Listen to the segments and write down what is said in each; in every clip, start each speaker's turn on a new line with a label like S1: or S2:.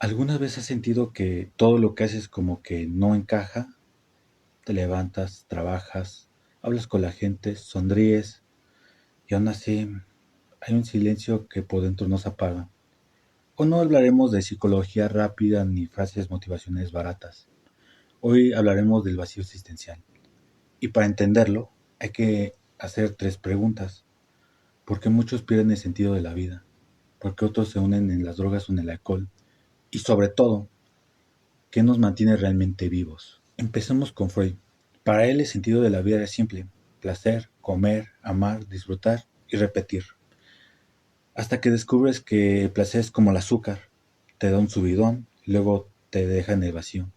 S1: ¿Alguna vez has sentido que todo lo que haces como que no encaja? Te levantas, trabajas, hablas con la gente, sonríes y aún así hay un silencio que por dentro no se apaga. Hoy no hablaremos de psicología rápida ni frases motivacionales baratas. Hoy hablaremos del vacío existencial. Y para entenderlo hay que hacer tres preguntas. ¿Por qué muchos pierden el sentido de la vida? ¿Por qué otros se unen en las drogas o en el alcohol? Y sobre todo, ¿qué nos mantiene realmente vivos? Empecemos con Freud. Para él el sentido de la vida es simple: placer, comer, amar, disfrutar y repetir. Hasta que descubres que el placer es como el azúcar, te da un subidón y luego te deja en el vacío.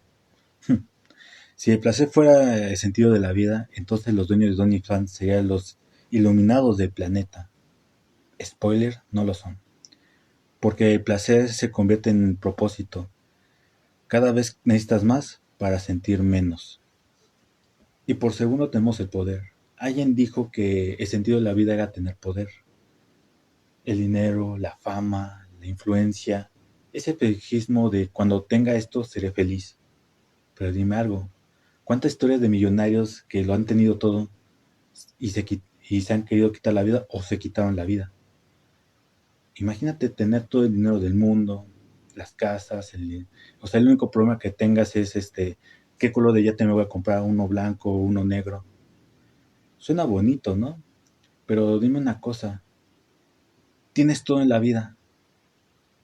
S1: Si el placer fuera el sentido de la vida, entonces los dueños de Donny Fan serían los iluminados del planeta. Spoiler, no lo son. Porque el placer se convierte en propósito. Cada vez necesitas más para sentir menos. Y por segundo tenemos el poder. Alguien dijo que el sentido de la vida era tener poder. El dinero, la fama, la influencia, ese espejismo de cuando tenga esto seré feliz. Pero dime algo, ¿cuántas historias de millonarios que lo han tenido todo y se han querido quitar la vida o se quitaron la vida? Imagínate tener todo el dinero del mundo, las casas, o sea, el único problema que tengas es ¿qué color de yate me voy a comprar? ¿Uno blanco o uno negro? Suena bonito, ¿no? Pero dime una cosa, tienes todo en la vida,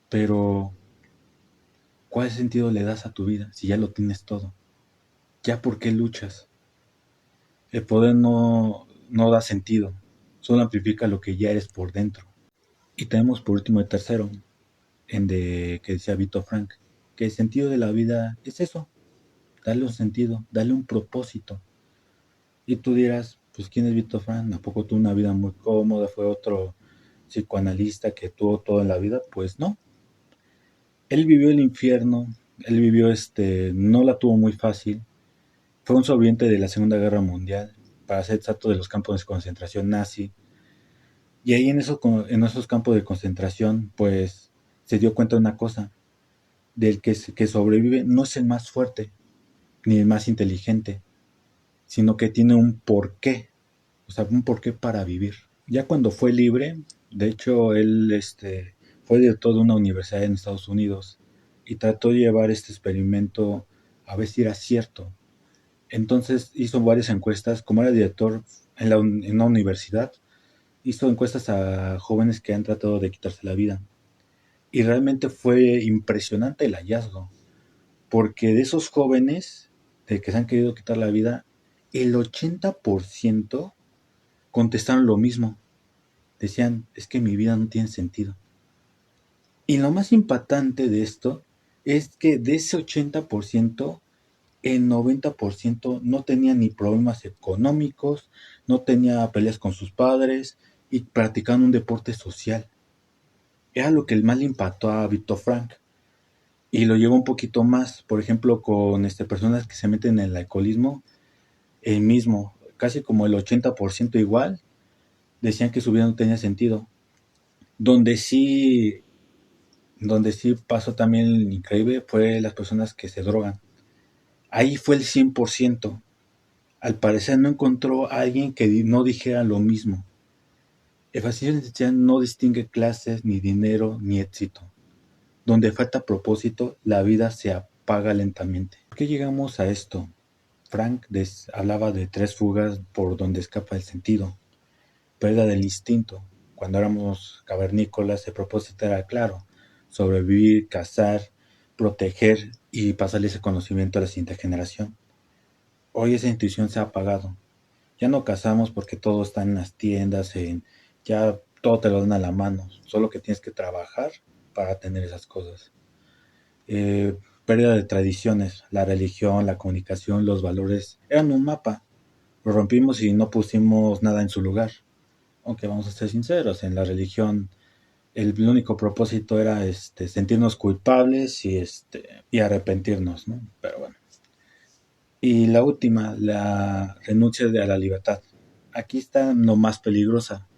S1: pero ¿cuál sentido le das a tu vida si ya lo tienes todo? ¿Ya por qué luchas? El poder no da sentido, solo amplifica lo que ya eres por dentro. Y tenemos por último el tercero, que decía Víctor Frank, que el sentido de la vida es eso, darle un sentido, darle un propósito. Y tú dirás, pues ¿quién es Víctor Frank? ¿A poco tuvo una vida muy cómoda? ¿Fue otro psicoanalista que tuvo todo en la vida? Pues no. Él vivió el infierno, él vivió no la tuvo muy fácil. Fue un sobreviviente de la Segunda Guerra Mundial, para ser exacto, de los campos de concentración nazi. Y ahí en esos campos de concentración, pues se dio cuenta de una cosa, del que sobrevive no es el más fuerte, ni el más inteligente, sino que tiene un porqué, o sea, un porqué para vivir. Ya cuando fue libre, de hecho, él fue director de una universidad en Estados Unidos y trató de llevar este experimento a ver si era cierto. Entonces hizo varias encuestas, como era director en una universidad, hizo encuestas a jóvenes que han tratado de quitarse la vida. Y realmente fue impresionante el hallazgo, porque de esos jóvenes de que se han querido quitar la vida, el 80% contestaron lo mismo. Decían, es que mi vida no tiene sentido. Y lo más impactante de esto es que de ese 80%, el 90% no tenía ni problemas económicos, no tenía peleas con sus padres y practicaban un deporte social. Era lo que más le impactó a Víctor Frank. Y lo llevó un poquito más, por ejemplo, con personas que se meten en el alcoholismo, el mismo, casi como el 80% igual, decían que su vida no tenía sentido. Donde sí, donde sí pasó también increíble fue las personas que se drogan. Ahí fue el 100%. Al parecer no encontró a alguien que no dijera lo mismo. El vacío existencial no distingue clases, ni dinero, ni éxito. Donde falta propósito, la vida se apaga lentamente. ¿Por qué llegamos a esto? Frank hablaba de tres fugas por donde escapa el sentido. Pérdida del instinto. Cuando éramos cavernícolas, el propósito era claro: sobrevivir, cazar, proteger y pasarle ese conocimiento a la siguiente generación. Hoy esa intuición se ha apagado. Ya no cazamos porque todo está en las tiendas, ya todo te lo dan a la mano, solo que tienes que trabajar para tener esas cosas. Pérdida de tradiciones, la religión, la comunicación, los valores eran un mapa, lo rompimos y no pusimos nada en su lugar. Aunque vamos a ser sinceros, en la religión el único propósito era sentirnos culpables y arrepentirnos, ¿no? Pero bueno. Y la última, la renuncia a la libertad. Aquí está lo más peligrosa.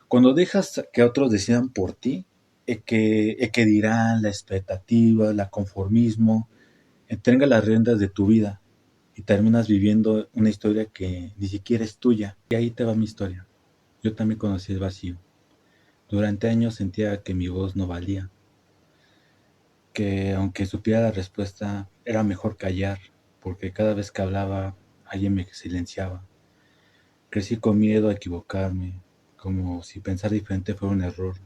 S1: Cuando dejas que otros decidan por ti, que dirán, la expectativa, la conformismo, entrega las riendas de tu vida y terminas viviendo una historia que ni siquiera es tuya. Y ahí te va mi historia. Yo también conocí el vacío. Durante años sentía que mi voz no valía, que aunque supiera la respuesta, era mejor callar, porque cada vez que hablaba, alguien me silenciaba. Crecí con miedo a equivocarme, como si pensar diferente fuera un error,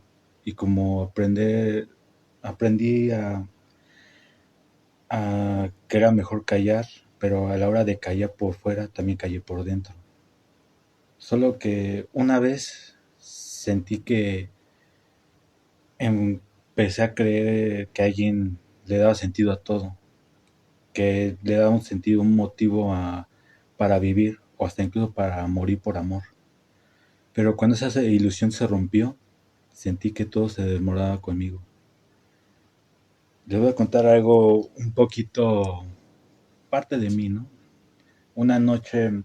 S1: y como aprendí a que era mejor callar, pero a la hora de callar por fuera, también callé por dentro. Solo que una vez sentí que empecé a creer que alguien le daba sentido a todo, que le daba un sentido, un motivo para vivir o hasta incluso para morir por amor. Pero cuando esa ilusión se rompió, sentí que todo se desmoronaba conmigo. Les voy a contar algo un poquito parte de mí, ¿no? Una noche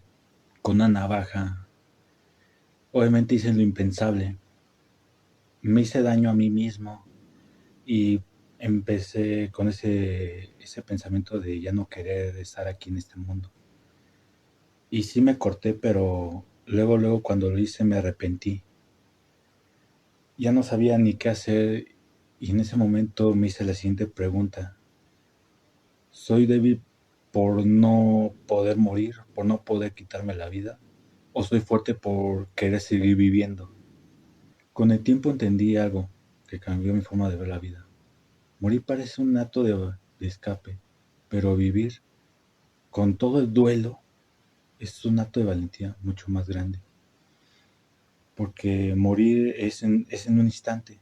S1: con una navaja, obviamente hice lo impensable. Me hice daño a mí mismo y empecé con ese pensamiento de ya no querer estar aquí en este mundo. Y sí me corté, pero luego cuando lo hice me arrepentí. Ya no sabía ni qué hacer y en ese momento me hice la siguiente pregunta. ¿Soy débil por no poder morir, por no poder quitarme la vida? ¿O soy fuerte por querer seguir viviendo? Con el tiempo entendí algo que cambió mi forma de ver la vida. Morir parece un acto de escape, pero vivir con todo el duelo es un acto de valentía mucho más grande. Porque morir es en un instante,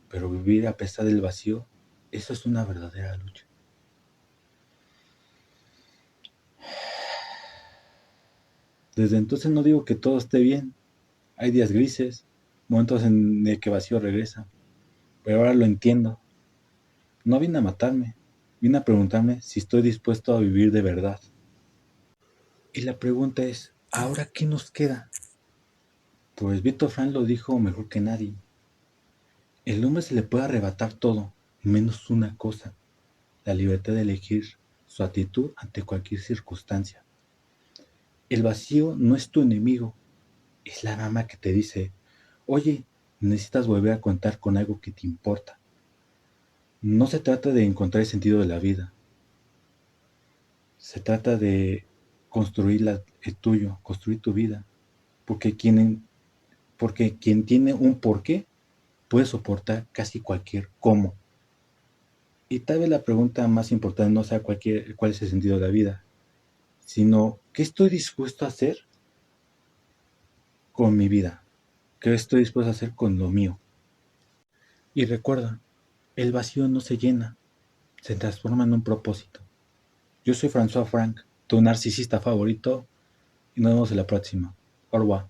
S1: pero vivir a pesar del vacío, eso es una verdadera lucha. Desde entonces no digo que todo esté bien. Hay días grises, momentos en el que vacío regresa, pero ahora lo entiendo. No vine a matarme, vine a preguntarme si estoy dispuesto a vivir de verdad. Y la pregunta es, ¿ahora qué nos queda? Pues Víctor Frank lo dijo mejor que nadie. El hombre se le puede arrebatar todo, menos una cosa, la libertad de elegir su actitud ante cualquier circunstancia. El vacío no es tu enemigo, es la mamá que te dice, oye, necesitas volver a contar con algo que te importa. No se trata de encontrar el sentido de la vida, se trata de construir el tuyo, construir tu vida, porque porque quien tiene un porqué puede soportar casi cualquier cómo. Y tal vez la pregunta más importante no sea cuál es el sentido de la vida, sino qué estoy dispuesto a hacer con mi vida, qué estoy dispuesto a hacer con lo mío. Y recuerda, el vacío no se llena, se transforma en un propósito. Yo soy François Frank, tu narcisista favorito, y nos vemos en la próxima. Au revoir.